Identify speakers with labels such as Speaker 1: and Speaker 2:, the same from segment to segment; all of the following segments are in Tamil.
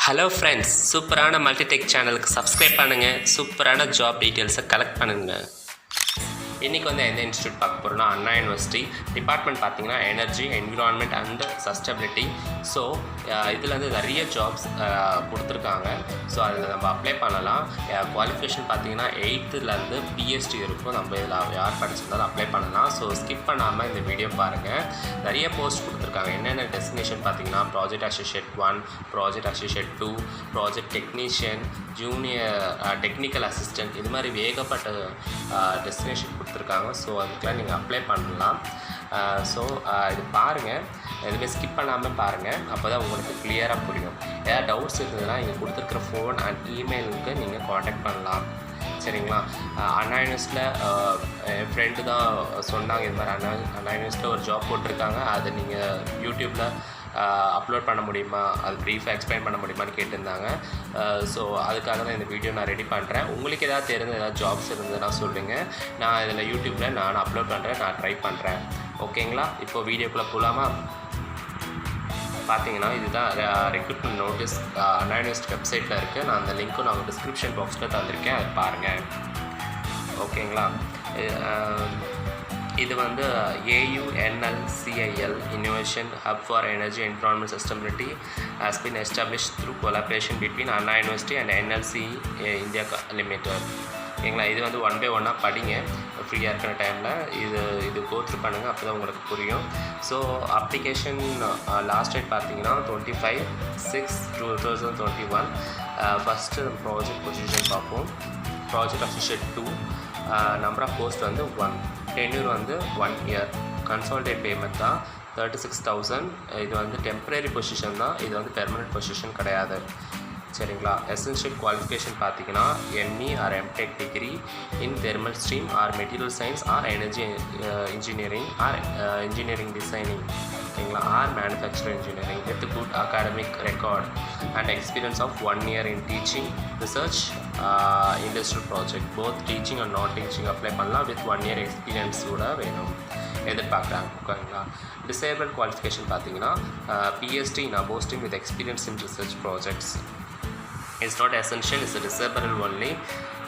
Speaker 1: ஹலோ ஃப்ரெண்ட்ஸ், சூப்பரான மல்டிடெக் சேனலுக்கு சப்ஸ்கிரைப் பண்ணுங்கள். சூப்பரான ஜாப் டீட்டெயில்ஸை கலெக்ட் பண்ணுங்கள். இன்றைக்கி வந்து எந்த இன்ஸ்டியூட் பார்க்க போகிறோன்னா அண்ணா யூனிவர்சிட்டி. டிபார்ட்மெண்ட் பார்த்திங்கன்னா எனர்ஜி, என்விரான்மெண்ட் அண்ட் சஸ்டபிலிட்டி. ஸோ இதில் வந்து நிறைய ஜாப்ஸ் கொடுத்துருக்காங்க. ஸோ அதில் நம்ம அப்ளை பண்ணலாம். குவாலிஃபிகேஷன் பார்த்திங்கன்னா 8th பிஎஸ்டி இருக்கும். நம்ம இதில் யார் படிச்சிருந்தாலும் அப்ளை பண்ணலாம். ஸோ ஸ்கிப் பண்ணாமல் இந்த வீடியோ பாருங்கள். நிறைய போஸ்ட் கொடுத்துருக்காங்க. என்னென்ன டெஸ்டினேஷன் பார்த்திங்கன்னா project associate 1, project associate 2, project technician, junior technical assistant, இது மாதிரி ஏகப்பட்ட டெஸ்டினேஷன் கொடுத்துருக்காங்க. ஸோ அதுக்கெலாம் நீங்கள் அப்ளை பண்ணலாம். ஸோ இது பாருங்கள், எதுவுமே ஸ்கிப் பண்ணாமல் பாருங்கள். அப்போ தான் உங்களுக்கு கிளியராக புரியும். ஏதாவது டவுட்ஸ் இருந்ததுன்னா இங்கே கொடுத்துருக்குற ஃபோன் அண்ட் இமெயிலுக்கு நீங்கள் காண்டாக்ட் பண்ணலாம். சரிங்களா? அண்ணா யூனிவர்சிட்டியில் என் ஃப்ரெண்டு தான் சொன்னாங்க, இது மாதிரி அண்ணா யூனிவர்சிட்டியில் ஒரு ஜாப் போட்டிருக்காங்க, அதை நீங்கள் யூடியூப்பில் அப்லோட் பண்ண முடியுமா, அது ப்ரீஃபாக எக்ஸ்பிளைன் பண்ண முடியுமான்னு கேட்டிருந்தாங்க. ஸோ அதுக்காக தான் இந்த வீடியோ நான் ரெடி பண்ணுறேன். உங்களுக்கு எதாவது தெரிஞ்ச ஏதாவது ஜாப்ஸ் இருந்ததுன்னா சொல்லுங்கள். நான் இதில் யூடியூப்பில் நான் அப்லோட் பண்ணுறேன், நான் ட்ரை பண்ணுறேன். ஓகேங்களா? இப்போது வீடியோக்குள்ளே போகலாமா? பார்த்தீங்கன்னா இதுதான் ரெக்ரூட்மெண்ட் நோட்டீஸ் அண்ணா யூனிவர்சிட்டி வெப்சைட்டில் இருக்குது. நான் அந்த லிங்க்கும் நான் டிஸ்கிரிப்ஷன் பாக்ஸில் தந்திருக்கேன், அது பாருங்கள். ஓகேங்களா? இது வந்து AUNLCIL Innovation Hub for Energy Environment Sustainability has been established through collaboration between Anna University and NLC India Limited. ஓகேங்களா? இது வந்து 1 by 1 படிங்க ஃப்ரீயாக இருக்கிற டைமில். இது கோத்ரூ பண்ணுங்கள், அப்போ தான் உங்களுக்கு புரியும். ஸோ அப்ளிகேஷன் லாஸ்ட் டேட் பார்த்தீங்கன்னா 25/6/2021. ஃபஸ்ட்டு ப்ராஜெக்ட் பொசிஷன் பார்ப்போம். Project associate 2, number of post வந்து 1, டென்யூர் வந்து 1 year. கன்சாலிடேட் பேமெண்ட் தான் 36,000. இது வந்து டெம்பரரி பொசிஷன் தான், இது வந்து பெர்மனெண்ட் பொசிஷன் கிடையாது. சரிங்களா? எசென்ஷியல் குவாலிஃபிகேஷன் பார்த்தீங்கன்னா ME or MTech degree in thermal stream or material science or energy engineering or engineering designing, ஓகேங்களா, or manufacturing engineering with good academic record and experience of 1 year in teaching, research, industrial project. Both teaching and non teaching apply பண்ணலாம். வித் 1 year எக்ஸ்பீரியன்ஸ் கூட வேணும் எதிர்பார்க்குறாங்க. ஓகேங்களா? டிசேபிள் குவாலிஃபிகேஷன் பார்த்தீங்கன்னா PhD in above stream with experience in research projects. It's not essential, it's a disable only.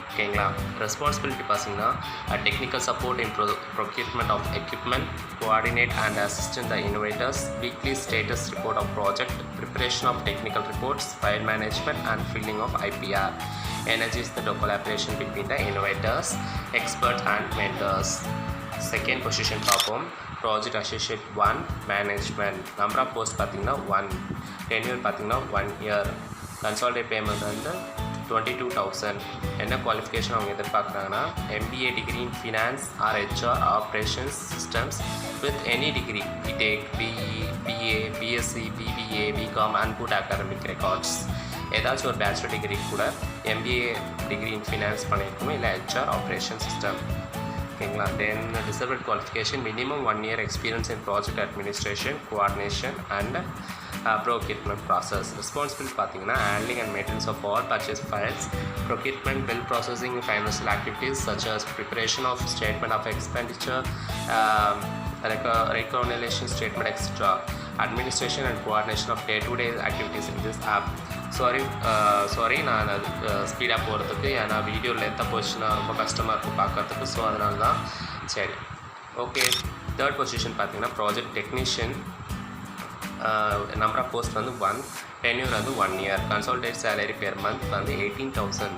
Speaker 1: ஓகேங்களா? ரெஸ்பான்சிபிலிட்டி பார்த்தீங்கன்னா technical support in procurement of equipment, coordinate and assistant the innovators, weekly status report of project, preparation of technical reports, file management and filling of IPR. Energy is the collaboration between the innovators, experts and mentors. Second position பார்ப்போம். Project associate 1, management. Number of post பார்த்தீங்கன்னா 1, டென்யூர் பார்த்தீங்கன்னா 1 year. கன்சாலிடேட் பேமெண்ட் வந்து 22,000. என்ன குவாலிஃபிகேஷன் அவங்க எதிர்பார்க்குறாங்கன்னா MBA degree in finance or HR operations systems with any degree, BTech, BE, BA, BSc, BBA, BCom and good academic records. ஏதாச்சும் ஒரு பேச்சுலர் டிகிரி கூட MBA டிகிரி இன் ஃபினான்ஸ் பண்ணியிருக்கணும், இல்லை HR ஆப்ரேஷன் சிஸ்டம். ஓகேங்களா? Then desirable qualification minimum 1 year experience in project administration, coordination and procurement process. Responsibility பார்த்தீங்கன்னா handling and maintenance of all purchase files, procurement, bill processing, financial activities such as preparation of statement of expenditure, reconciliation statement, etc. Administration and coordination of day-to-day activities in this app. Sorry நான் அது ஸ்பீடாக போகிறதுக்கு, ஏன்னா வீடியோ லென்த்தாக போச்சுன்னா ரொம்ப கஷ்டமாக இருக்கும் பார்க்குறதுக்கு. ஸோ அதனால தான். சரி, ஓகே. தேர்ட் பொசிஷன் பார்த்தீங்கன்னா project technician. Number of post வந்து 1, டென்யூர் வந்து 1 year. Consolidated salary per month வந்து 18,000.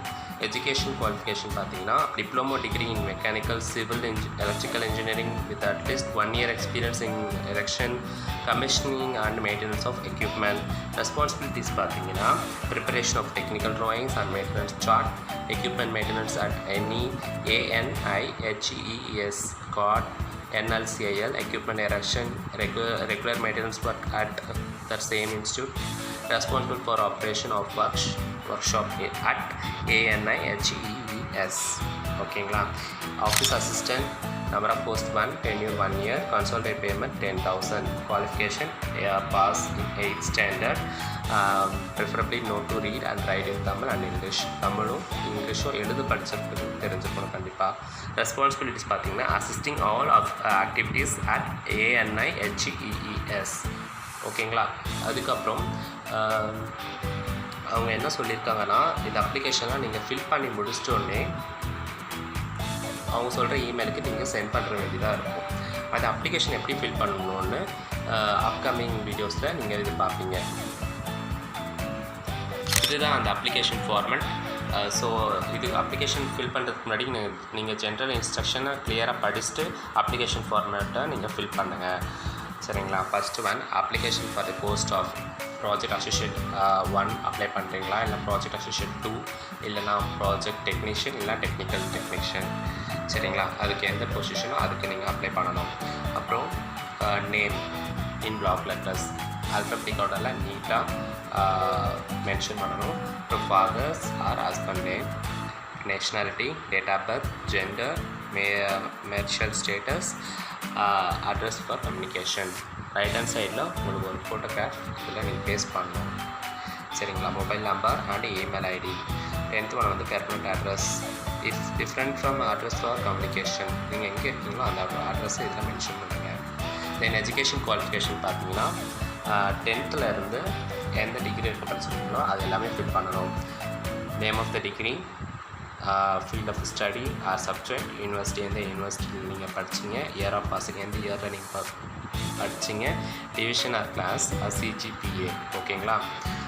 Speaker 1: எஜுகேஷன் குவாலிஃபிகேஷன் பார்த்தீங்கன்னா diploma degree in mechanical, civil, electrical engineering with at least 1 year experience in erection, commissioning and maintenance of equipment. Responsibilities பார்த்தீங்கன்னா preparation of technical drawings and maintenance chart, equipment maintenance at ANIHES COD, NLCIL, equipment erection, regular maintenance work at the same institute, responsible for operation of workshop at ANIHES. ஓகேங்களா? Office assistant. Number of post 1, tenure 1 year. Consolidate payment 10,000. Qualification pass 8th standard, preferably know to read and write in Tamil and English. தமிழும் இங்கிலீஷும் எழுது படிச்சிருக்கு தெரிஞ்சுக்கணும் கண்டிப்பாக. ரெஸ்பான்சிபிலிட்டிஸ் பார்த்தீங்கன்னா assisting all activities at ANIHES. ஓகேங்களா? அதுக்கப்புறம் அவங்க என்ன சொல்லியிருக்காங்கன்னா, இந்த அப்ளிகேஷன்லாம் நீங்கள் ஃபில் பண்ணி முடிச்சிட்டோடனே அவங்க சொல்கிற இமெயிலுக்கு நீங்கள் சென்ட் பண்ணுற வேண்டியதாக இருக்கும். அந்த அப்ளிகேஷன் எப்படி ஃபில் பண்ணணும்னு அப்கமிங் வீடியோஸில் நீங்கள் இது பார்ப்பீங்க. இதுதான் அந்த அப்ளிகேஷன் ஃபார்மேட். ஸோ இது அப்ளிகேஷன் ஃபில் பண்ணுறதுக்கு முன்னாடி நீங்கள் ஜென்ரல் இன்ஸ்ட்ரக்ஷனை கிளியராக படிச்சுட்டு அப்ளிகேஷன் ஃபார்மேட்டை நீங்கள் ஃபில் பண்ணுங்கள். சரிங்களா? First one application for the post of project associate 1 apply பண்ணுறீங்களா, இல்லை ப்ராஜெக்ட் அசோசியேட் 2, இல்லைனா ப்ராஜெக்ட் டெக்னீஷியன், இல்லை டெக்னிக்கல் டெக்னீஷியன். சரிங்களா? அதுக்கு எந்த பொசிஷனோ அதுக்கு நீங்கள் அப்ளை பண்ணணும். அப்புறம் name in block letters alphabetic ஆர்டரில் நீட்டாக மென்ஷன் பண்ணணும். அப்புறம் father's or husband name, nationality, date of birth, gender, marital status, address for communication. Right hand சைடில் உங்களுக்கு ஒரு ஃபோட்டோகிராஃப் இதில் நீங்கள் பேஸ்ட் பண்ணணும். சரிங்களா? Mobile number and email ID. 10th one வந்து permanent address if different from address for communication. நீங்கள் எங்கே இருக்கீங்களோ அந்த அட்ரஸை இதில் மென்ஷன் பண்ணுங்கள். தென் எஜுகேஷன் குவாலிஃபிகேஷன் பார்த்தீங்கன்னா 10th இருந்து எந்த டிகிரி இருக்க படிச்சிருக்கீங்களோ அது எல்லாமே ஃபில் பண்ணணும். Name of the degree, field of study or subject, university எந்த யூனிவர்சிட்டியில் நீங்கள் படிச்சிங்க, இயர் ஆஃப் பாசிங் எந்த இயரில் நீங்கள் படிச்சிங்க, division or class or CGPA. ஓகேங்களா?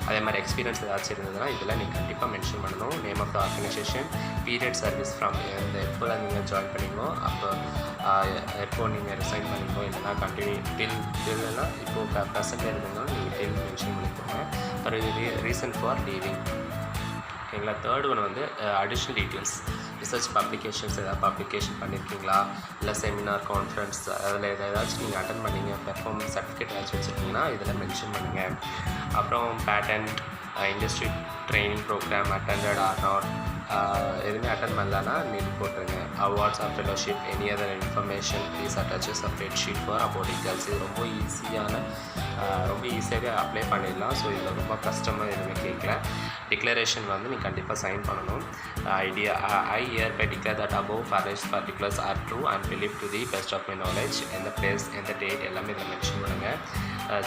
Speaker 1: அதே மாதிரி எக்ஸ்பீரியன்ஸ் ஏதாச்சும் இருந்ததுன்னா இதில் நீங்கள் கண்டிப்பாக மென்ஷன் பண்ணணும். Name of the organisation, period service from இந்த எப்போ நீங்கள் ஜாயின் பண்ணிங்கோ, அப்போ எப்போ நீங்கள் ரிசைன் பண்ணிங்கோ, இல்லைனா கண்டினியூ டில்னா இப்போது ப்ரெசென்ட் இருந்தீங்கன்னா நீங்கள் டில் மென்ஷன் பண்ணிக்கோங்க. அப்புறம் ரீசன் ஃபார் லீவிங். ஓகேங்களா? தேர்ட் ஒன் வந்து அடிஷ்னல் டீட்டெயில்ஸ், ரிசர்ச் பப்ளிகேஷன்ஸ் ஏதாவது பப்ளிகேஷன் பண்ணியிருக்கீங்களா, இல்லை செமினார் கான்ஃபரன்ஸ் அதில் ஏதாச்சும் நீங்கள் அட்டன் பண்ணிங்க, பெர்ஃபார்மன்ஸ் சர்டிஃபிகேட் ஏதாச்சும் வச்சுருக்கீங்கன்னா இதில் மென்ஷன் பண்ணுங்கள். அப்புறம் patent, industry training program attended or not, எதுவுமே அட்டன் பண்ணலன்னா நீட் போட்டுருங்க. Awards or fellowship, any other information please attach separate sheet for about details. இது ரொம்ப ஈஸியாகவே அப்ளை பண்ணிடலாம். ஸோ இதில் ரொம்ப கஷ்டமாக எதுவுமே கேட்கல. டிக்ளரேஷன் வந்து நீங்கள் கண்டிப்பாக சைன் பண்ணணும். ஐ hereby declare that above furnished particulars are true and believed to the best of my knowledge. எந்த பிளேஸ், எந்த டேட் எல்லாமே இதில் மென்ஷன் பண்ணுங்கள்.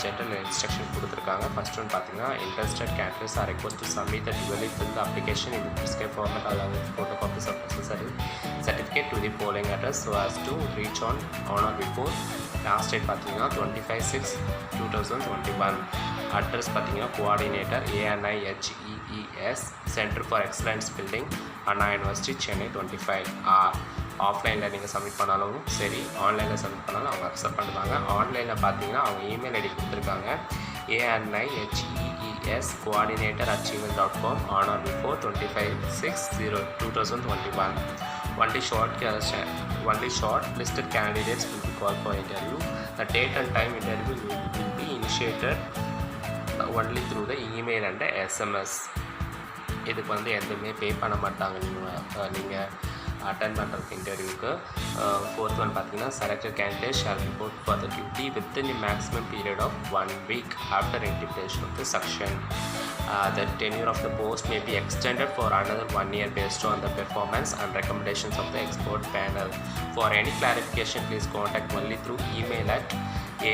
Speaker 1: ஜென்ரல் இன்ஸ்ட்ரக்ஷன் கொடுத்துருக்காங்க. ஃபஸ்ட் ஒன் பார்த்தீங்கன்னா interested candidates R requested to submit the duly filled application in the prescribed format along with photocopies of necessary certificate to the following address so as to reach on or before. Last date பார்த்தீங்கன்னா 25/6/2021. அட்ரஸ் பார்த்தீங்கன்னா coordinator ANIHEES centre for excellence building, Anna university, Chennai 25. ஆஃப்லைனில் நீங்கள் சப்மிட் பண்ணாலும் சரி, ஆன்லைனில் சப்மிட் பண்ணாலும் அவங்க அக்செப்ட் பண்ணுவாங்க. ஆன்லைனில் பார்த்தீங்கன்னா அவங்க இமெயில் ஐடி கொடுத்துருக்காங்க ANIHEES coordinator@gmail.com on or before 25/6/2021. Only short listed candidates will be called for interview. The date and time interview will be initiated only through the email and the SMS. இதுக்கு வந்து எதுவுமே பே பண்ண மாட்டாங்க நீங்கள் அட்டன் பண்ணுறதுக்கு இன்டர்வியூக்கு. ஃபோர்த் ஒன் பார்த்தீங்கன்னா selected candidate shall report for the duty within the maximum period of 1 week after intimation of the selection. The tenure of the post may be extended for another 1 year based on the performance and recommendations of the expert panel. For any clarification, please contact only through email at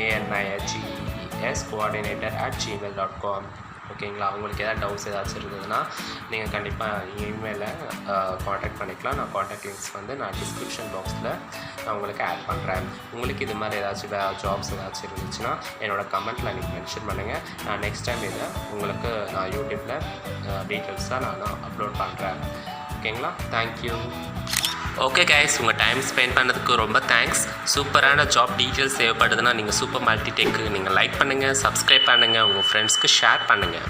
Speaker 1: ANIHES coordinator@gmail.com. ஓகேங்களா? உங்களுக்கு எதாவது டவுட்ஸ் ஏதாச்சும் இருந்ததுன்னா நீங்கள் கண்டிப்பாக இமெயிலில் காண்டாக்ட் பண்ணிக்கலாம். நான் காண்டாக்ட் லிங்க்ஸ் வந்து நான் டிஸ்கிரிப்ஷன் பாக்ஸில் நான் உங்களுக்கு ஆட் பண்ணுறேன். உங்களுக்கு இது மாதிரி ஏதாச்சும் ஜாப்ஸ் ஏதாச்சும் இருந்துச்சுன்னா என்னோடய கமெண்ட்டில் நீங்கள் மென்ஷன் பண்ணுங்கள். நான் நெக்ஸ்ட் டைம் இதை உங்களுக்கு நான் யூடியூப்பில் டீட்டெயில்ஸாக நான் அப்லோட் பண்ணுறேன். ஓகேங்களா? தேங்க்யூ. ஓகே கைஸ், உங்கள் டைம் ஸ்பெண்ட் பண்ணதுக்கு ரொம்ப தேங்க்ஸ். சூப்பரான ஜாப் டீட்டெயில்ஸ் தேவைப்படுதுன்னா நீங்கள் சூப்பர் மல்டிடெக்கு நீங்கள் லைக் பண்ணுங்கள், சப்ஸ்கிரைப் பண்ணுங்கள், உங்கள் ஃப்ரெண்ட்ஸ்க்கு ஷேர் பண்ணுங்கள்.